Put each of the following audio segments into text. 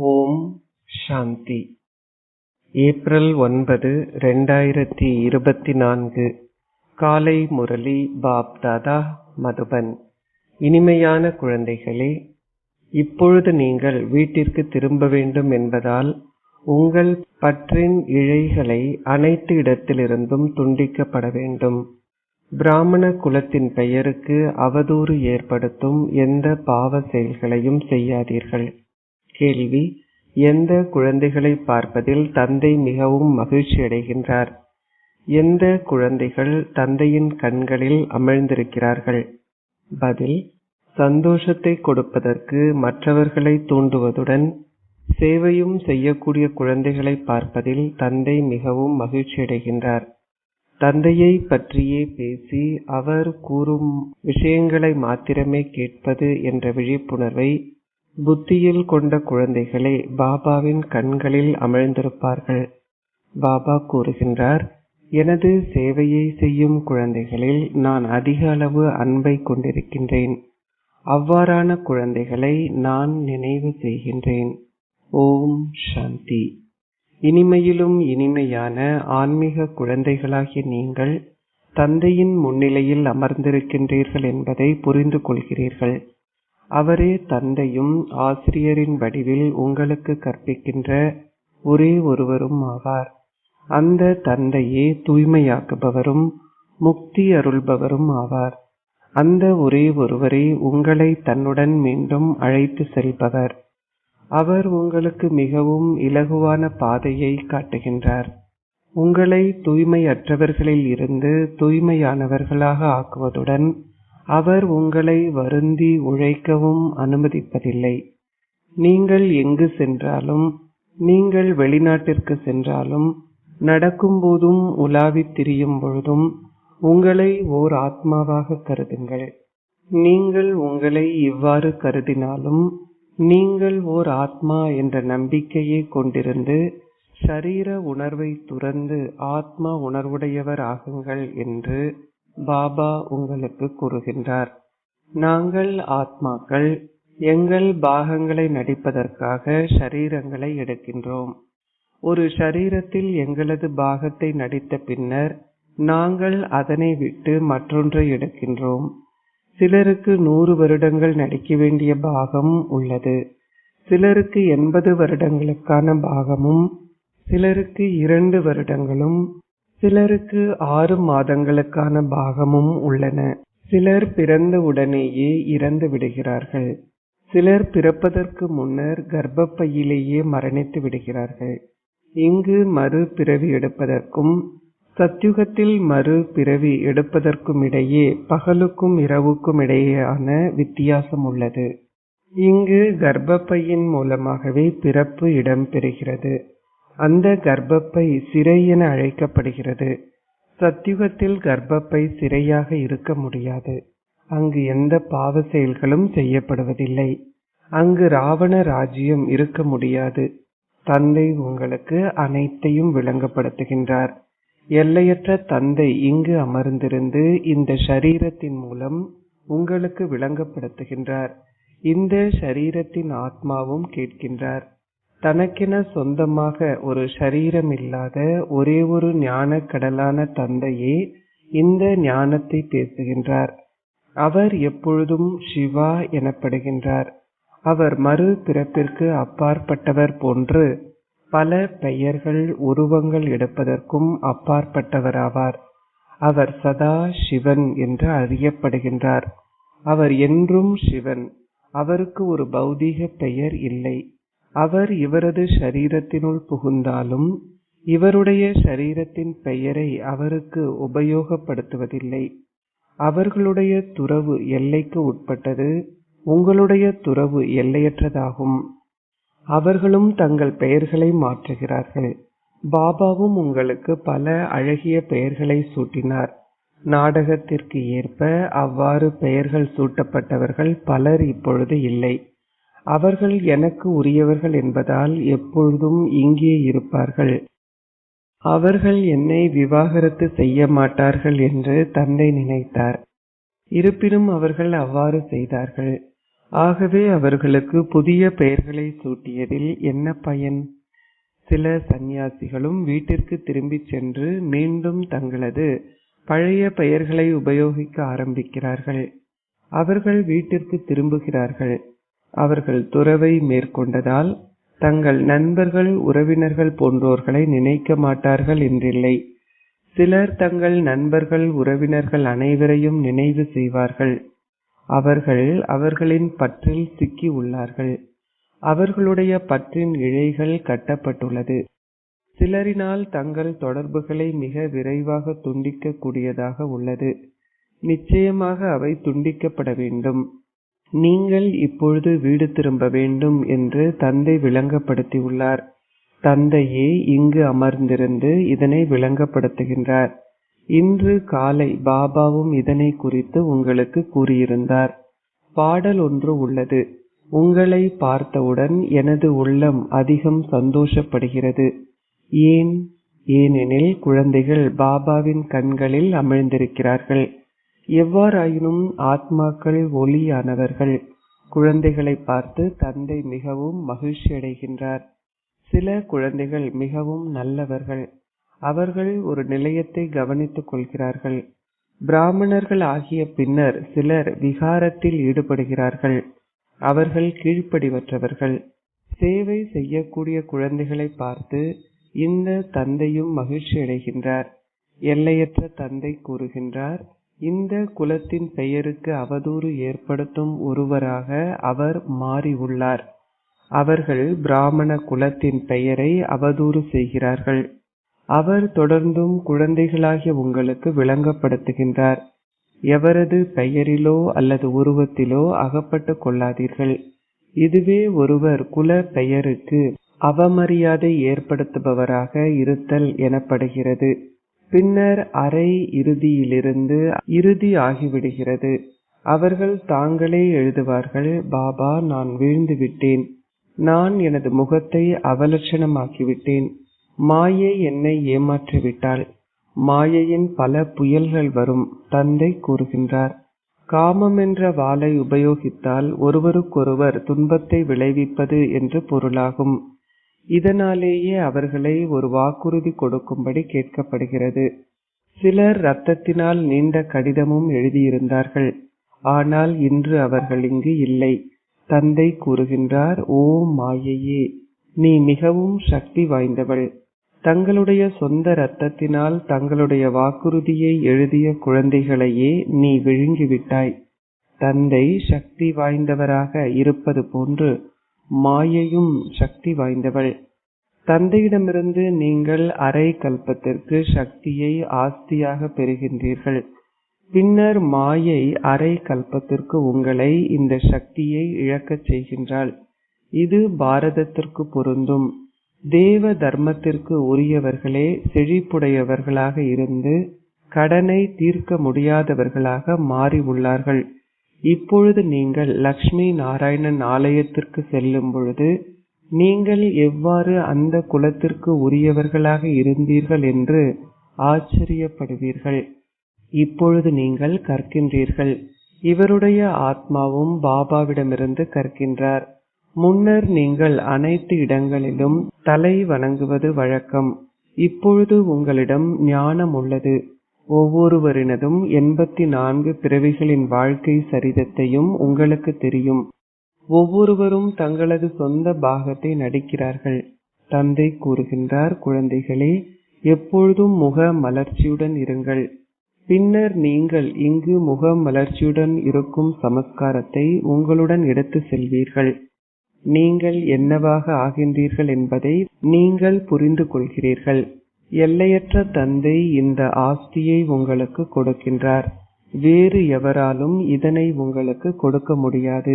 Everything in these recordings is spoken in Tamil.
ஓம் சாந்தி. ஏப்ரல் 9, 2024 காலை முரளி பாப் தாதா, மதுபன். இனிமையான குழந்தைகளே, இப்பொழுது நீங்கள் வீட்டிற்கு திரும்ப வேண்டும் என்பதால் உங்கள் பற்றின் இழைகளை அனைத்து இடத்திலிருந்தும் துண்டிக்கப்பட வேண்டும். பிராமண குலத்தின் பெயருக்கு அவதூறு ஏற்படுத்தும் எந்த பாவ செயல்களையும் செய்யாதீர்கள். கேள்வி: எந்த குழந்தைகளை பார்ப்பதில் தந்தை மிகவும் மகிழ்ச்சி அடைகின்றார்? எந்த குழந்தைகள் தந்தையின் கண்களில் அமிழ்ந்திருக்கிறார்கள்? பதில்: சந்தோஷத்தை கொடுப்பதற்கு மற்றவர்களை தூண்டுவதுடன் சேவையும் செய்யக்கூடிய குழந்தைகளை பார்ப்பதில் தந்தை மிகவும் மகிழ்ச்சி அடைகின்றார். தந்தையை பற்றியே பேசி அவர் கூறும் விஷயங்களை மாத்திரமே கேட்பது என்ற விழிப்புணர்வை புத்தியில் கொண்ட குழந்தைகளே பாபாவின் கண்களில் அமிழ்ந்திருப்பார்கள். பாபா கூறுகின்றார், எனது சேவையை செய்யும் குழந்தைகளில் நான் அதிக அளவு அன்பை கொண்டிருக்கின்றேன். அவ்வாறான குழந்தைகளை நான் நினைவு செய்கின்றேன். ஓம் சாந்தி. இனிமையிலும் இனிமையான ஆன்மீக குழந்தைகளாகிய நீங்கள் தந்தையின் முன்னிலையில் அமர்ந்திருக்கின்றீர்கள் என்பதை புரிந்து கொள்கிறீர்கள். அவரே தந்தையும் ஆசிரியரின் வடிவில் உங்களுக்கு கற்பிக்கின்ற ஒரே ஒருவரும் ஆவார். அந்த தந்தையே தூய்மையாக்குபவரும் முக்தி அருள்பவரும் ஆவார். அந்த ஒரே ஒருவரே உங்களை தன்னுடன் மீண்டும் அழைத்து செல்பவர். அவர் உங்களுக்கு மிகவும் இலகுவான பாதையை காட்டுகின்றார். உங்களை தூய்மையற்றவர்களில் இருந்து தூய்மையானவர்களாக ஆக்குவதுடன் அவர் உங்களை வருந்தி உழைக்கவும் அனுமதிப்பதில்லை. நீங்கள் எங்கு சென்றாலும், நீங்கள் வெளிநாட்டிற்கு சென்றாலும், நடக்கும்போதும் உலாவித் திரியும் பொழுதும் உங்களை ஓர் ஆத்மாவாக கருதுங்கள். நீங்கள் உங்களை இவ்வாறு கருதினாலும் நீங்கள் ஓர் ஆத்மா என்ற நம்பிக்கையை கொண்டிருந்து ஷரீர உணர்வை துறந்து ஆத்மா உணர்வுடையவர் ஆகுங்கள் என்று பாபா உங்களுக்கு கூறுகின்றார். நாங்கள் ஆத்மாக்கள் எங்கள் பாகங்களை நடிப்பதற்காக ஷரீரங்களை எடுக்கின்றோம். ஒரு ஷரீரத்தில் எங்களது பாகத்தை நடித்த பின்னர் நாங்கள் அதனை விட்டு மற்றொன்றை எடுக்கின்றோம். சிலருக்கு 100 வருடங்கள் நடிக்க வேண்டிய பாகம் உள்ளது. சிலருக்கு 80 வருடங்களுக்கான பாகமும், சிலருக்கு 2 வருடங்களும், சிலருக்கு 6 மாதங்களுக்கான பாகமும் உள்ளன. சிலர் பிறந்த உடனேயே இறந்து விடுகிறார்கள். சிலர் பிறப்பதற்கு முன்னர் கர்ப்பப்பையிலேயே மரணித்து விடுகிறார்கள். இங்கு மறு பிறவி எடுப்பதற்கும் சத்யுகத்தில் மறு பிறவி எடுப்பதற்கும் இடையே பகலுக்கும் இரவுக்கும் இடையேயான வித்தியாசம் உள்ளது. இங்கு கர்ப்பப்பையின் மூலமாகவே பிறப்பு இடம்பெறுகிறது. அந்த கர்ப்பப்பை சிறை என அழைக்கப்படுகிறது. சத்யுகத்தில் கர்ப்பப்பை சிறையாக இருக்க முடியாது. அங்கு எந்த பாவ செயல்களும் செய்யப்படுவதில்லை. அங்கு ராவண ராஜ்யம் இருக்க முடியாது. தந்தை உங்களுக்கு அனைத்தையும் விளங்கப்படுத்துகின்றார். எல்லையற்ற தந்தை இங்கு அமர்ந்திருந்து இந்த ஷரீரத்தின் மூலம் உங்களுக்கு விளங்கப்படுத்துகின்றார். இந்த ஷரீரத்தின் ஆத்மாவும் கேட்கின்றார். தனக்கென சொந்தமாக ஒரு ஷரீரம் இல்லாத ஒரே ஒரு ஞான கடலான தந்தையே இந்த ஞானத்தை பேசுகின்றார். அவர் எப்பொழுதும் சிவா எனப்படுகின்றார். அவர் மறு பிறப்பிற்கு அப்பாற்பட்டவர் போன்று பல பெயர்கள் உருவங்கள் எடுப்பதற்கும் அப்பாற்பட்டவராவார். அவர் சதா சிவன் என்று அறியப்படுகின்றார். அவர் என்றும் சிவன். அவருக்கு ஒரு பௌதீக பெயர் இல்லை. அவர் இவரது ஷரீரத்தினுள் புகுந்தாலும் இவருடைய ஷரீரத்தின் பெயரை அவருக்கு உபயோகப்படுத்துவதில்லை. அவர்களுடைய துறவு எல்லைக்கு உட்பட்டது. உங்களுடைய துறவு எல்லையற்றதாகும். அவர்களும் தங்கள் பெயர்களை மாற்றுகிறார்கள். பாபாவும் உங்களுக்கு பல அழகிய பெயர்களை சூட்டினார். நாடகத்திற்கு ஏற்ப அவ்வாறு பெயர்கள் சூட்டப்பட்டவர்கள் பலர் இப்பொழுது இல்லை. அவர்கள் எனக்கு உரியவர்கள் என்பதால் எப்பொழுதும் இங்கே இருப்பார்கள். அவர்கள் என்னை விவாகரத்து செய்ய மாட்டார்கள் என்று தந்தை நினைத்தார். இருப்பினும் அவர்கள் அவ்வாறு செய்தார்கள். ஆகவே அவர்களுக்கு புதிய பெயர்களை சூட்டியதில் என்ன பயன்? சில சந்நியாசிகளும் வீட்டிற்கு திரும்பிச் சென்று மீண்டும் தங்களது பழைய பெயர்களை உபயோகிக்க ஆரம்பிக்கிறார்கள். அவர்கள் வீட்டிற்கு திரும்புகிறார்கள். அவர்கள் துறவை மேற்கொண்டதால் தங்கள் நண்பர்கள், உறவினர்கள் போன்றோர்களை நினைக்க மாட்டார்கள் என்றில்லை. சிலர் தங்கள் நண்பர்கள், உறவினர்கள் அனைவரையும் நினைவு செய்வார்கள். அவர்கள் அவர்களின் பற்றில் சிக்கி உள்ளார்கள். அவர்களுடைய பற்றின் இழைகள் கட்டப்பட்டுள்ளது. சிலரினால் தங்கள் தொடர்புகளை மிக விரைவாக துண்டிக்க கூடியதாக உள்ளது. நிச்சயமாக அவை துண்டிக்கப்பட வேண்டும். நீங்கள் இப்பொழுது வீடு திரும்ப வேண்டும் என்று தந்தை விளங்கப்படுத்தியுள்ளார். தந்தையே இங்கு அமர்ந்திருந்து இதனை விளங்கப்படுத்துகின்றார். இன்று காலை பாபாவும் இதனை குறித்து உங்களுக்கு கூறியிருந்தார். பாடல் ஒன்று உள்ளது. உங்களை பார்த்தவுடன் எனது உள்ளம் அதிகம் சந்தோஷப்படுகிறது. ஏன்? ஏனெனில் குழந்தைகள் பாபாவின் கண்களில் அமிழ்ந்திருக்கிறார்கள். எவ்வாறாயினும் ஆத்மாக்கள் ஒளியானவர்கள். குழந்தைகளை பார்த்து தந்தை மிகவும் மகிழ்ச்சி அடைகின்றார். சில குழந்தைகள் மிகவும் நல்லவர்கள். அவர்கள் ஒரு நிலையத்தை கவனித்துக் கொள்கிறார்கள். பிராமணர்கள் ஆகிய பின்னர் சிலர் விகாரத்தில் ஈடுபடுகிறார்கள். அவர்கள் கீழ்ப்படிவற்றவர்கள். சேவை செய்யக்கூடிய குழந்தைகளை பார்த்து இந்த தந்தையும் மகிழ்ச்சி அடைகின்றார். எல்லையற்ற தந்தை கூறுகின்றார், இந்த குலத்தின் பெயருக்கு அவதூறு ஏற்படுத்தும் ஒருவராக அவர் மாறி உள்ளார். அவர்கள் பிராமண குலத்தின் பெயரை அவதூறு செய்கிறார்கள். அவர் தொடர்ந்தும் குழந்தைகளாகிய உங்களுக்கு விளங்கப்படுத்துகின்றார். எவரது பெயரிலோ அல்லது உருவத்திலோ அகப்பட்டு கொள்ளாதீர்கள். இதுவே ஒருவர் குல பெயருக்கு அவமரியாதை ஏற்படுத்துபவராக இருத்தல் எனப்படுகிறது. பின்னர் அரை இறுதியிலிருந்து இறுதி ஆகிவிடுகிறது. அவர்கள் தாங்களே எழுதுவார்கள், பாபா, நான் வீழ்ந்து விட்டேன். நான் எனது முகத்தை அவலட்சணமாக்கிவிட்டேன். மாயை என்னை ஏமாற்றிவிட்டாள். மாயையின் பல புயல்கள் வரும். தந்தை கூறுகின்றார், காமம் என்ற வாளை உபயோகித்தால் ஒருவருக்கொருவர் துன்பத்தை விளைவிப்பது என்று பொருளாகும். இதனாலேயே அவர்களை ஒரு வாக்குறுதி கொடுக்கும்படி கேட்கப்படுகிறது. சிலர் இரத்தத்தினால் நீண்ட கடிதமும் எழுதியிருந்தார்கள். ஆனால் இன்று அவர்கள் இங்கு இல்லை. தந்தை கூறுகின்றார், ஓ மாயையே, நீ மிகவும் சக்தி வாய்ந்தவள். தங்களுடைய சொந்த இரத்தத்தினால் தங்களுடைய வாக்குறுதியை எழுதிய குழந்தைகளையே நீ விழுங்கிவிட்டாய். தந்தை சக்தி வாய்ந்தவராக இருப்பது போன்று மாயையும் சக்தி வாய்ந்தவள். தந்தையிடமிருந்து நீங்கள் அரை கல்பத்திற்கு சக்தியை ஆஸ்தியாக பெறுகின்றீர்கள். பின்னர் மாயை அரை கல்பத்திற்கு உங்களை இந்த சக்தியை இழக்கச் செய்கின்றாள். இது பாரதத்திற்கு பொருந்தும். தேவ தர்மத்திற்கு உரியவர்களே செழிப்புடையவர்களாக இருந்து கடனை தீர்க்க முடியாதவர்களாக மாறி உள்ளார்கள். இப்பொழுது நீங்கள் லக்ஷ்மி நாராயணன் ஆலயத்திற்கு செல்லும் பொழுது நீங்கள் எவ்வாறு அந்த குலத்திற்கு உரியவர்களாக இருந்தீர்கள் என்று ஆச்சரியப்படுவீர்கள். இப்பொழுது நீங்கள் கற்கின்றீர்கள். இவருடைய ஆத்மாவும் பாபாவிடமிருந்து கற்கின்றார். முன்னர் நீங்கள் அனைத்து இடங்களிலும் தலை வணங்குவது வழக்கம். இப்பொழுது உங்களிடம் ஞானம் உள்ளது. ஒவ்வொருவரினதும் 84 பிறவிகளின் வாழ்க்கை சரிதத்தையும் உங்களுக்கு தெரியும். ஒவ்வொருவரும் தங்களது சொந்த பாகத்தை நடிக்கிறார்கள். தந்தை கூறுகின்றார், குழந்தைகளே, எப்பொழுதும் முக மலர்ச்சியுடன் இருங்கள். பின்னர் நீங்கள் இங்கு முக மலர்ச்சியுடன் இருக்கும் சமஸ்காரத்தை உங்களுடன் எடுத்து செல்வீர்கள். நீங்கள் என்னவாக ஆகின்றீர்கள் என்பதை நீங்கள் புரிந்து கொள்கிறீர்கள். எல்லையற்ற தந்தை இந்த ஆஸ்தியை உங்களுக்கு கொடுக்கின்றார். வேறு எவராலும் இதனை உங்களுக்கு கொடுக்க முடியாது.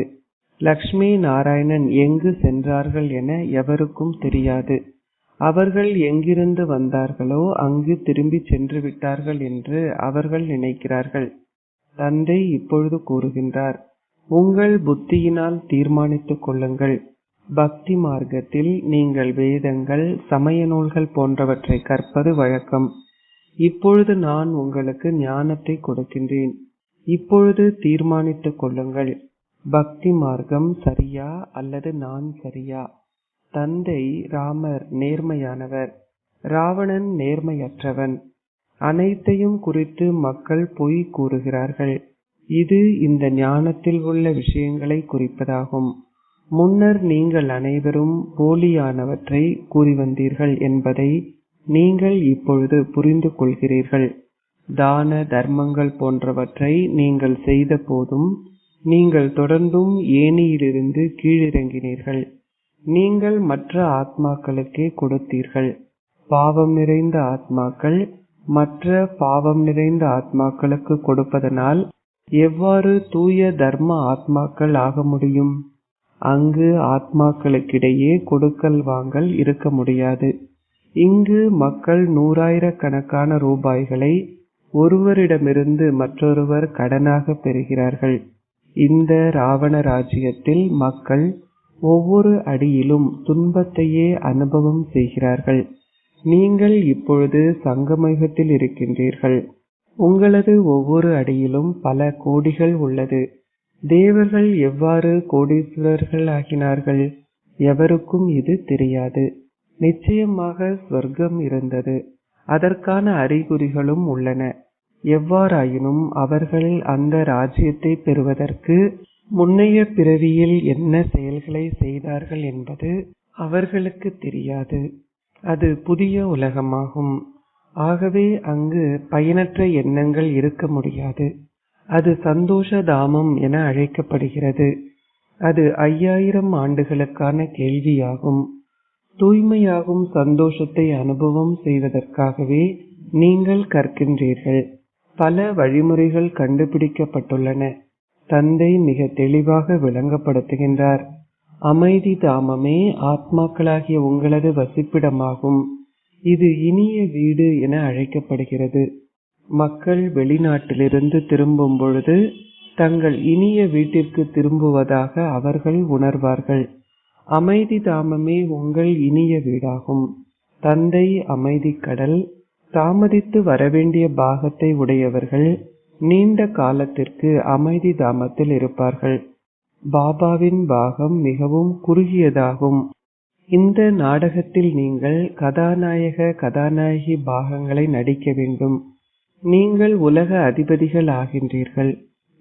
லக்ஷ்மி நாராயணன் எங்கு சென்றார்கள் என எவருக்கும் தெரியாது. அவர்கள் எங்கிருந்து வந்தார்களோ அங்கு திரும்பி சென்று விட்டார்கள் என்று அவர்கள் நினைக்கிறார்கள். தந்தை இப்பொழுது கூறுகின்றார், உங்கள் புத்தியினால் தீர்மானித்துக் கொள்ளுங்கள். பக்தி மார்க்கத்தில் நீங்கள் வேதங்கள், சமய நூல்கள் போன்றவற்றை கற்பது வழக்கம். இப்பொழுது நான் உங்களுக்கு ஞானத்தை கொடுக்கின்றேன். இப்பொழுது தீர்மானித்துக் கொள்ளுங்கள். பக்தி மார்க்கம் சரியா அல்லது நான் சரியா? தந்தை ராமர் நேர்மையானவர், ராவணன் நேர்மையற்றவன். அனைத்தையும் குறித்து மக்கள் பொய் கூறுகிறார்கள். இது இந்த ஞானத்தில் உள்ள விஷயங்களை குறிப்பதாகும். முன்னர் நீங்கள் அனைவரும் போலியானவற்றை கூறி வந்தீர்கள் என்பதை நீங்கள் இப்பொழுது புரிந்து கொள்கிறீர்கள். தான தர்மங்கள் போன்றவற்றை நீங்கள் செய்த போதும் நீங்கள் தொடர்ந்தும் ஏணியிலிருந்து கீழிறங்கினீர்கள். நீங்கள் மற்ற ஆத்மாக்களுக்கே கொடுத்தீர்கள். பாவம் நிறைந்த ஆத்மாக்கள் மற்ற பாவம் நிறைந்த ஆத்மாக்களுக்கு கொடுப்பதனால் எவ்வாறு தூய தர்ம ஆத்மாக்கள் ஆக முடியும்? அங்கு ஆத்மாக்களுக்கிடையே கொடுக்கல் வாங்கல் இருக்க முடியாது. இங்கு மக்கள் 100,000 ரூபாய்களை ஒருவரிடமிருந்து மற்றொருவர் கடனாக பெறுகிறார்கள். இந்த ராவண ராஜ்யத்தில் மக்கள் ஒவ்வொரு அடியிலும் துன்பத்தையே அனுபவம் செய்கிறார்கள். நீங்கள் இப்பொழுது சங்கமயுகத்தில் இருக்கின்றீர்கள். உங்களது ஒவ்வொரு அடியிலும் பல கோடிகள் உள்ளது. தேவர்கள் எவ்வாறு கோடீஸ்வரர்கள் ஆகினார்கள்? எவருக்கும் இது தெரியாது. நிச்சயமாக ஸ்வர்க்கம் இருந்தது, அதற்கான அறிகுறிகளும் உள்ளன. எவ்வாறாயினும் அவர்கள் அந்த ராஜ்யத்தை பெறுவதற்கு முன்னைய பிறவியில் என்ன செயல்களை செய்தார்கள் என்பது அவர்களுக்கு தெரியாது. அது புதிய உலகமாகும். ஆகவே அங்கு பயனற்ற எண்ணங்கள் இருக்க முடியாது. அது சந்தோஷ தாமம் என அழைக்கப்படுகிறது. அது 5000 ஆண்டுகளுக்கான கேள்வியாகும். தூய்மையாகும் சந்தோஷத்தை அனுபவம் செய்வதற்காகவே நீங்கள் கற்கின்றீர்கள். பல வழிமுறைகள் கண்டுபிடிக்கப்பட்டுள்ளன. தந்தை மிக தெளிவாக விளங்கப்படுத்துகின்றார். அமைதி தாமமே ஆத்மாக்களாகிய உங்களது வசிப்பிடமாகும். இது இனிய வீடு என அழைக்கப்படுகிறது. மக்கள் வெளிநாட்டிலிருந்து திரும்பும் பொழுது தங்கள் இனிய வீட்டிற்கு திரும்புவதாக அவர்கள் உணர்வார்கள். அமைதி தாமமே உங்கள் இனிய வீடாகும். தந்தை அமைதி கடல். தாமதித்து வரவேண்டிய பாகத்தை உடையவர்கள் நீண்ட காலத்திற்கு அமைதி தாமத்தில் இருப்பார்கள். பாபாவின் பாகம் மிகவும் குறுகியதாகும். இந்த நாடகத்தில் நீங்கள் கதாநாயக கதாநாயகி பாகங்களை நடிக்க வேண்டும். நீங்கள் உலக அதிபதிகள் ஆகின்றீர்கள்.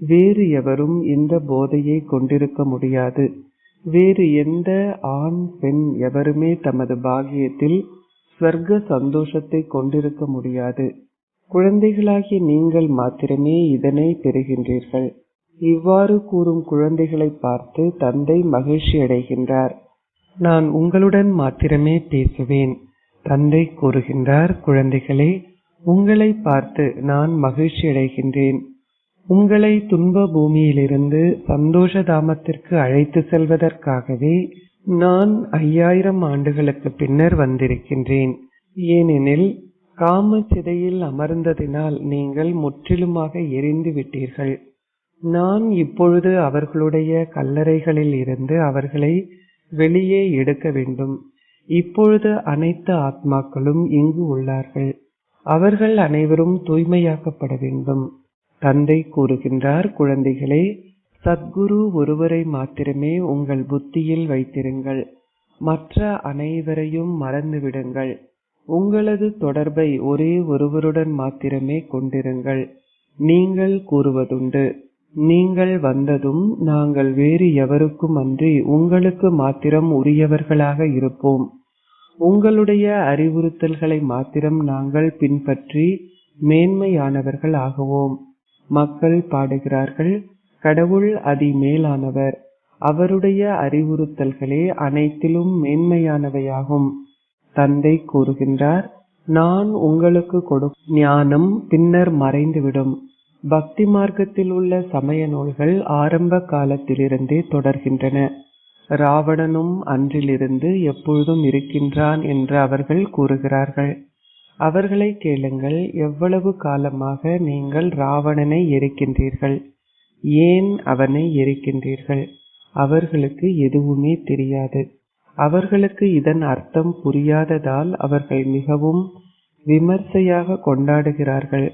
வேறு எவரும் இந்த போதையை கொண்டிருக்க முடியாது. வேறு எந்த ஆண் பெண் எவருமே தமது பாகியத்தில் ஸ்வர்க்க சந்தோஷத்தை கொண்டிருக்க முடியாது. குழந்தைகளாகிய நீங்கள் மாத்திரமே இதனை பெறுகின்றீர்கள். இவ்வாறு கூறும் குழந்தைகளை பார்த்து தந்தை மகிழ்ச்சி அடைகின்றார். நான் உங்களுடன் மாத்திரமே பேசுவேன். தந்தை கூறுகின்றார், குழந்தைகளே, உங்களை பார்த்து நான் மகிழ்ச்சி அடைகின்றேன். உங்களை துன்ப பூமியிலிருந்து சந்தோஷ தாமத்திற்கு அழைத்து செல்வதற்காகவே நான் 5000 ஆண்டுகளுக்கு பின்னர் வந்திருக்கின்றேன். ஏனெனில் காம சிதையில் அமர்ந்ததினால் நீங்கள் முற்றிலுமாக எரிந்து விட்டீர்கள். நான் இப்பொழுது அவர்களுடைய கல்லறைகளில் இருந்து அவர்களை வெளியே எடுக்க வேண்டும். இப்பொழுது அனைத்து ஆத்மாக்களும் இங்கு உள்ளார்கள். அவர்கள் அனைவரும் தூய்மையாக்கப்பட வேண்டும். தந்தை கூறுகின்றார், குழந்தைகளே, சத்குரு ஒருவரை மாத்திரமே உங்கள் புத்தியில் வைத்திருங்கள். மற்ற அனைவரையும் மறந்துவிடுங்கள். உங்களது தொடர்பை ஒரே ஒருவருடன் மாத்திரமே கொண்டிருங்கள். நீங்கள் கூறுவதுண்டு, நீங்கள் வந்ததும் நாங்கள் வேறு எவருக்கும் அன்றி உங்களுக்கு மாத்திரம் உரியவர்களாக இருப்போம். உங்களுடைய அறிவுறுத்தல்களை மாத்திரம் நாங்கள் பின்பற்றி மேன்மையானவர்கள் ஆகுவோம். மக்கள் பாடுகிறார்கள், கடவுள் அதிமேலானவர். அவருடைய அறிவுறுத்தல்களே அனைத்திலும் மேன்மையானவையாகும். தந்தை கூறுகின்றார், நான் உங்களுக்கு கொடுக்கும் ஞானம் பின்னர் மறைந்துவிடும். பக்தி மார்க்கத்தில் உள்ள சமய நூல்கள் ஆரம்ப காலத்திலிருந்தே தொடர்கின்றன. ராவணனும் அன்றிலிருந்து எப்பொழுதும் இருக்கின்றான் என்று அவர்கள் கூறுகிறார்கள். அவர்களை கேளுங்கள், எவ்வளவு காலமாக நீங்கள் ராவணனை எரிக்கின்றீர்கள்? ஏன் அவனை எரிக்கின்றீர்கள்? அவர்களுக்கு எதுவுமே தெரியாது. அவர்களுக்கு இதன் அர்த்தம் புரியாததால் அவர்கள் மிகவும் விமர்சையாக கொண்டாடுகிறார்கள்.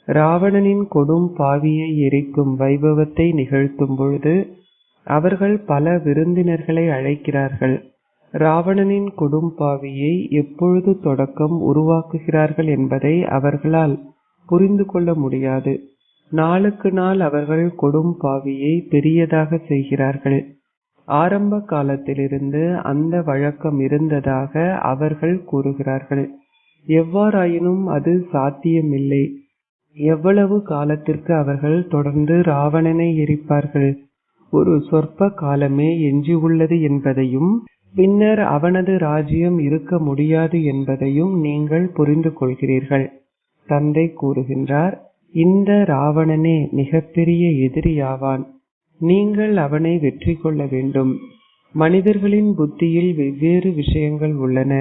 ராவணனின் கொடும் பாவியை எரிக்கும் வைபவத்தை நிகழ்த்தும் பொழுது அவர்கள் பல விருந்தினர்களை அழைக்கிறார்கள். ராவணனின் கொடும்பாவியை எப்பொழுது தொடக்கம் உருவாக்குகிறார்கள் என்பதை அவர்களால் புரிந்து கொள்ள முடியாது. நாளுக்கு நாள் அவர்கள் கொடும்பாவியை பெரியதாக செய்கிறார்கள். ஆரம்ப காலத்திலிருந்து அந்த வழக்கம் இருந்ததாக அவர்கள் கூறுகிறார்கள். எவ்வாறாயினும் அது சாத்தியமில்லை. எவ்வளவு காலத்திற்கு அவர்கள் தொடர்ந்து ராவணனை எரிப்பார்கள்? ஒரு சொற்ப காலமே எஞ்சியுள்ளது என்பதையும் பின்னர் அவனது ராஜ்யம் இருக்க முடியாது என்பதையும் நீங்கள் புரிந்து கொள்கிறீர்கள். தந்தை கூறுகின்றார், இந்த ராவணனே மிகப்பெரிய எதிரியாவான். நீங்கள் அவனை வெற்றி கொள்ள வேண்டும். மனிதர்களின் புத்தியில் வெவ்வேறு விஷயங்கள் உள்ளன.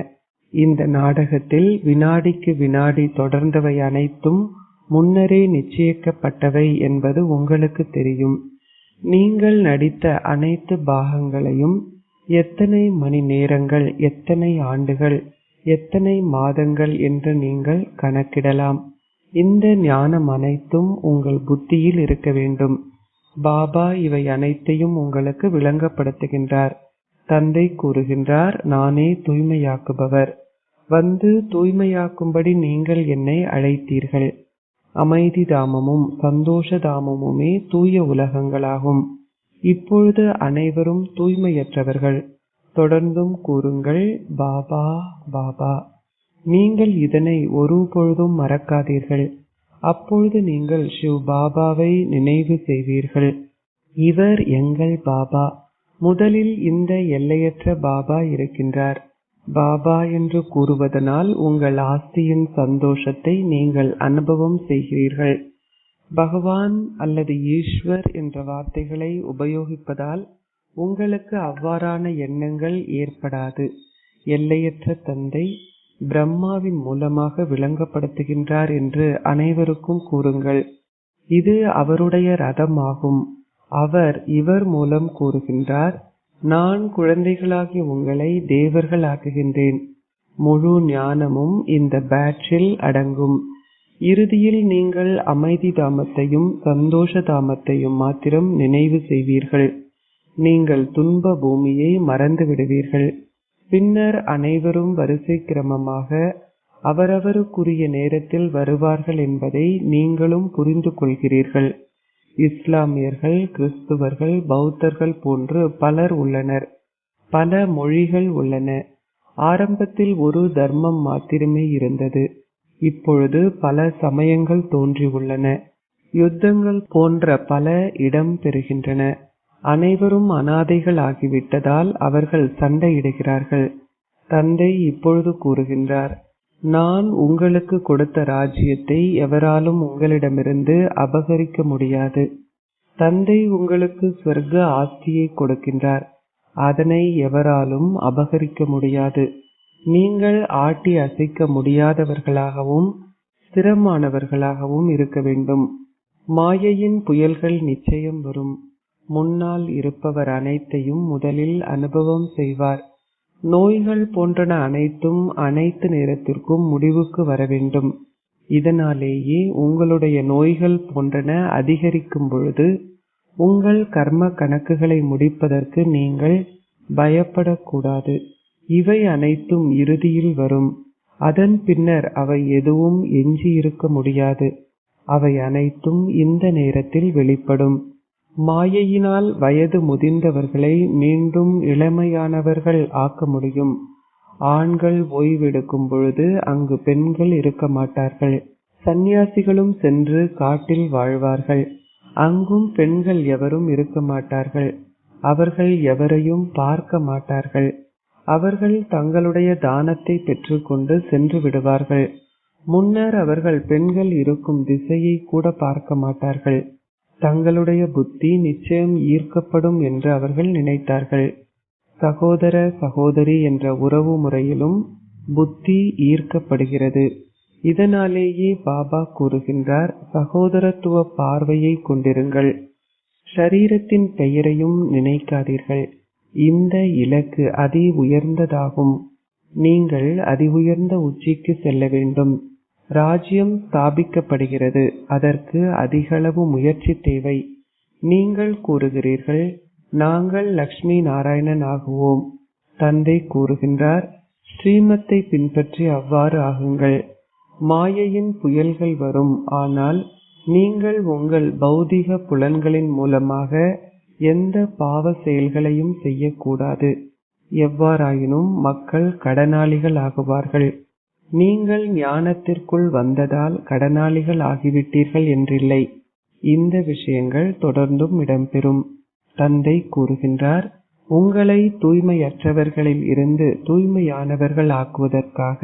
இந்த நாடகத்தில் வினாடிக்கு வினாடி தொடர்ந்தவை அனைத்தும் முன்னரே நிச்சயிக்கப்பட்டவை என்பது உங்களுக்கு தெரியும். நீங்கள் நடித்த அனைத்து பாகங்களையும் எத்தனை மணி நேரங்கள், எத்தனை ஆண்டுகள், எத்தனை மாதங்கள் என்று நீங்கள் கணக்கிடலாம். இந்த ஞானம் அனைத்தும் உங்கள் புத்தியில் இருக்க வேண்டும். பாபா இவை அனைத்தையும் உங்களுக்கு விளங்கப்படுத்துகின்றார். தந்தை கூறுகின்றார், நானே தூய்மையாக்குபவர். வந்து தூய்மையாக்கும்படி நீங்கள் என்னை அழைத்தீர்கள். அமைதி தாமமும் சந்தோஷ தாமமுமே தூய உலகங்களாகும். இப்பொழுது அனைவரும் தூய்மையற்றவர்கள். தொடர்ந்தும் கூறுங்கள், பாபா பாபா. நீங்கள் இதனை ஒரு பொழுதும் மறக்காதீர்கள். அப்பொழுது நீங்கள் சிவ் பாபாவை நினைவு செய்வீர்கள். இவர் எங்கள் பாபா. முதலில் இந்த எல்லையற்ற பாபா இருக்கின்றார். பாபா என்று கூறுவதனால் உங்கள் ஆஸ்தியின் சந்தோஷத்தை நீங்கள் அனுபவம் செய்கிறீர்கள். பகவான் அல்லது ஈஸ்வர் என்ற வார்த்தைகளை உபயோகிப்பதால் உங்களுக்கு அவ்வாறான எண்ணங்கள் ஏற்படாது. எல்லையற்ற தந்தை பிரம்மாவின் மூலமாக விளங்கப்படுத்துகின்றார் என்று அனைவருக்கும் கூறுங்கள். இது அவருடைய ரதமாகும். அவர் இவர் மூலம் கூறுகின்றார், நான் குழந்தைகளாகி உங்களை தேவர்கள் ஆக்குகின்றேன். முழு ஞானமும் இந்த பேட்சில் அடங்கும். இறுதியில் நீங்கள் அமைதி தாமத்தையும் சந்தோஷ தாமத்தையும் மாத்திரம் நினைவு செய்வீர்கள். நீங்கள் துன்ப பூமியை மறந்து விடுவீர்கள். பின்னர் அனைவரும் வரிசை கிரமமாக அவரவருக்குரிய நேரத்தில் வருவார்கள் என்பதை நீங்களும் புரிந்து கொள்கிறீர்கள். இஸ்லாமியர்கள், கிறிஸ்துவர்கள், பௌத்தர்கள் போன்று பலர் உள்ளனர். பல மொழிகள் உள்ளன. ஆரம்பத்தில் ஒரு தர்மம் மாத்திரமே இருந்தது. இப்பொழுது பல சமயங்கள் தோன்றியுள்ளன. யுத்தங்கள் போன்ற பல இடம் பெறுகின்றன. அனைவரும் அனாதைகள் ஆகிவிட்டதால் அவர்கள் சண்டையிடுகிறார்கள். தந்தை இப்பொழுது கூறுகின்றார், நான் உங்களுக்கு கொடுத்த ராஜ்யத்தை எவராலும் உங்களிடமிருந்து அபகரிக்க முடியாது. தந்தை உங்களுக்கு சொர்க்க ஆஸ்தியை கொடுக்கின்றார். அதனை எவராலும் அபகரிக்க முடியாது. நீங்கள் ஆட்டி அசைக்க முடியாதவர்களாகவும் ஸ்திரமானவர்களாகவும் இருக்க வேண்டும். மாயையின் புயல்கள் நிச்சயம் வரும். முன்னால் இருப்பவர் அனைத்தையும் முதலில் அனுபவம் செய்வார். நோய்கள் போன்றன அனைத்தும் அனைத்து நேரத்திற்கும் முடிவுக்கு வர வேண்டும். இதனாலேயே உங்களுடைய நோய்கள் போன்றன அதிகரிக்கும் பொழுது உங்கள் கர்ம கணக்குகளை முடிப்பதற்கு நீங்கள் பயப்படக்கூடாது. இவை அனைத்தும் இறுதியில் வரும். அதன் பின்னர் அவை எதுவும் எஞ்சி இருக்க முடியாது. அவை அனைத்தும் இந்த நேரத்தில் வெளிப்படும். மாயையினால் வயது முதிர்ந்தவர்களை மீண்டும் இளமையானவர்கள் ஆக்க முடியும். ஆண்கள் ஓய்வெடுக்கும் பொழுது அங்கு பெண்கள் இருக்க மாட்டார்கள். சந்நியாசிகளும் சென்று காட்டில் வாழ்வார்கள். அங்கும் பெண்கள் எவரும் இருக்க மாட்டார்கள். அவர்கள் எவரையும் பார்க்க மாட்டார்கள். அவர்கள் தங்களுடைய தானத்தை பெற்றுக்கொண்டு சென்று விடுவார்கள். முன்னர் அவர்கள் பெண்கள் இருக்கும் திசையை கூட பார்க்க மாட்டார்கள். தங்களுடைய புத்தி நிச்சயம் ஈர்க்கப்படும் என்று அவர்கள் நினைத்தார்கள். சகோதர சகோதரி என்ற உறவு முறையிலும் புத்தி ஈர்க்கப்படுகிறது. இதனாலேயே பாபா கூறுகின்றார், சகோதரத்துவ பார்வையை கொண்டிருங்கள். ஷரீரத்தின் பெயரையும் நினைக்காதீர்கள். இந்த இலக்கு அதி உயர்ந்ததாகும். நீங்கள் அதி உயர்ந்த உச்சிக்கு செல்ல வேண்டும். ராஜ்யம் ஸ்தாபிக்கப்படுகிறது. அதற்கு அதிகளவு முயற்சி தேவை. நீங்கள் கூறுகிறீர்கள், நாங்கள் லக்ஷ்மி நாராயணன் ஆகுவோம். தந்தை கூறுகின்றார், ஸ்ரீமத்தை பின்பற்றி அவ்வாறு ஆகுங்கள். மாயையின் புயல்கள் வரும், ஆனால் நீங்கள் உங்கள் பௌதிக புலன்களின் மூலமாக எந்த பாவ செயல்களையும் செய்யக்கூடாது. எவ்வாறாயினும் மக்கள் கடனாளிகள் ஆகுவார்கள். நீங்கள் ஞானத்திற்குள் வந்ததால் கடனாளிகள் ஆகிவிட்டீர்கள் என்றில்லை. இந்த விஷயங்கள் தொடர்ந்தும் இடம்பெறும். தந்தை கூறுகின்றார், உங்களை தூய்மையற்றவர்களில் இருந்து தூய்மையானவர்கள் ஆக்குவதற்காக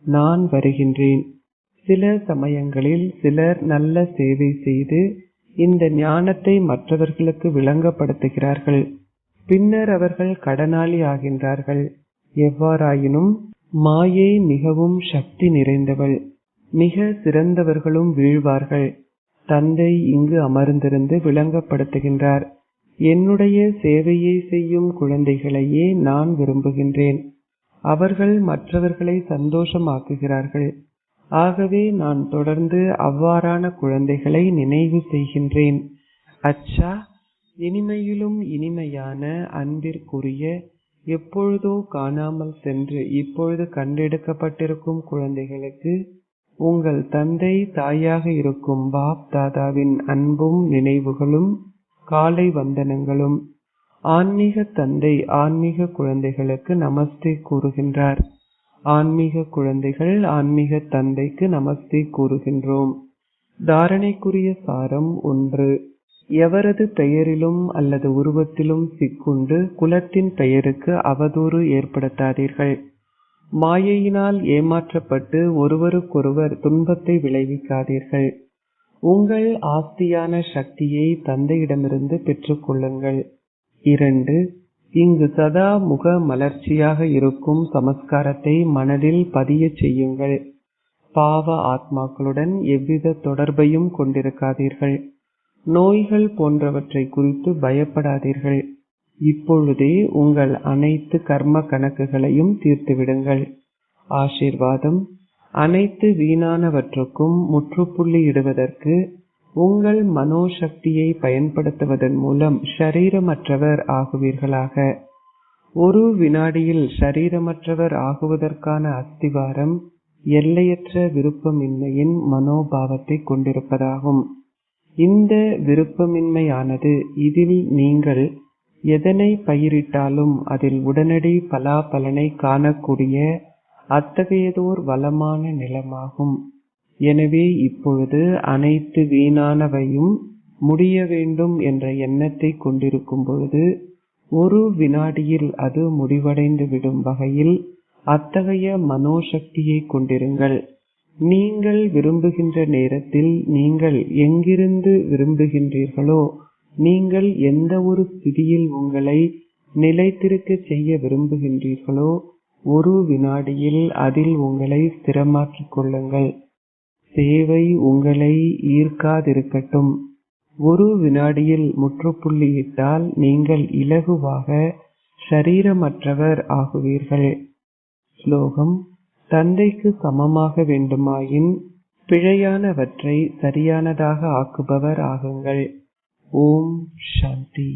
நான் வருகின்றேன். சில சமயங்களில் சிலர் நல்ல சேவை செய்து இந்த ஞானத்தை மற்றவர்களுக்கு விளங்கப்படுத்துகிறார்கள். பின்னர் அவர்கள் கடனாளி ஆகின்றார்கள். எவ்வாறாயினும் மாயை மிகவும் சக்தி நிறைந்தவள். மிக சிறந்தவர்களும் வீழ்வார்கள். தந்தை இங்கு அமர்ந்திருந்து விளங்கப்படுத்துகின்றார், என்னுடைய சேவையை செய்யும் குழந்தைகளையே நான் விரும்புகின்றேன். அவர்கள் மற்றவர்களை சந்தோஷமாக்குகிறார்கள். ஆகவே நான் தொடர்ந்து அவ்வாறான குழந்தைகளை நினைவு செய்கின்றேன். அச்சா, இனிமையிலும் இனிமையான அன்பிற்குரிய, எப்பொழுதோ காணாமல் சென்று இப்பொழுது கண்டெடுக்கப்பட்டிருக்கும் குழந்தைகளுக்கு உங்கள் தந்தை தாயாக இருக்கும் பாப் தாதாவின் அன்பும் நினைவுகளும் காலை வந்தனங்களும். ஆன்மீக தந்தை ஆன்மீக குழந்தைகளுக்கு நமஸ்தே கூறுகின்றார். ஆன்மீக குழந்தைகள் ஆன்மீக தந்தைக்கு நமஸ்தே கூறுகின்றோம். தாரணைக்குரிய சாரம் 1. எவரது பெயரிலும் அல்லது உருவத்திலும் சிக்குண்டு குலத்தின் பெயருக்கு அவதூறு ஏற்படுத்தாதீர்கள். மாயையினால் ஏமாற்றப்பட்டு ஒருவருக்கொருவர் துன்பத்தை விளைவிக்காதீர்கள். உங்கள் ஆஸ்தியான சக்தியை தந்தையிடமிருந்து பெற்றுக்கொள்ளுங்கள். 2. இங்கு சதா முக மலர்ச்சியாக இருக்கும் சமஸ்காரத்தை மனதில் பதிய செய்யுங்கள். பாவ ஆத்மாக்களுடன் எவ்வித தொடர்பையும் கொண்டிருக்காதீர்கள். நோய்கள் போன்றவற்றை குறித்து பயப்படாதீர்கள். இப்பொழுதே உங்கள் அனைத்து கர்ம கணக்குகளையும் தீர்த்துவிடுங்கள். ஆசீர்வாதம். அனைத்து வீணானவற்றுக்கும் முற்றுப்புள்ளி இடுவதற்கு உங்கள் மனோசக்தியை பயன்படுத்துவதன் மூலம் ஷரீரமற்றவர் ஆகுவீர்களாக. ஒரு வினாடியில் ஷரீரமற்றவர் ஆகுவதற்கான அஸ்திவாரம் எல்லையற்ற விருப்பமின்மையின் மனோபாவத்தை கொண்டிருப்பதாகும். இந்த விருப்பமின்மையானது, இதில் நீங்கள் எதனை பயிரிட்டாலும் அதில் உடனடி பலாபலனை காணக்கூடிய அத்தகையதோர் வளமான நிலமாகும். எனவே இப்பொழுது அனைத்து வீணானவையும் முடிய வேண்டும் என்ற எண்ணத்தை கொண்டிருக்கும் பொழுது ஒரு வினாடியில் அது முடிவடைந்து விடும் வகையில் அத்தகைய மனோசக்தியை கொண்டிருங்கள். நீங்கள் விரும்புகின்ற நேரத்தில் நீங்கள் எங்கிருந்து விரும்புகின்றீர்களோ, நீங்கள் எந்த ஒரு ஸ்திதியில் உங்களை நிலைத்திருக்க செய்ய விரும்புகின்றீர்களோ, ஒரு வினாடியில் அதில் உங்களை ஸ்திரமாக்கிக் கொள்ளுங்கள். சேவை உங்களை ஈர்க்காதிருக்கட்டும். ஒரு வினாடியில் முற்றுப்புள்ளியிட்டால் நீங்கள் இலகுவாக ஷரீரமற்றவர் ஆகுவீர்கள். ஸ்லோகம். தந்தைக்கு சமமாக வேண்டுமாயின் பிழையானவற்றை சரியானதாக ஆக்குபவர் ஆகுங்கள். ஓம் சாந்தி.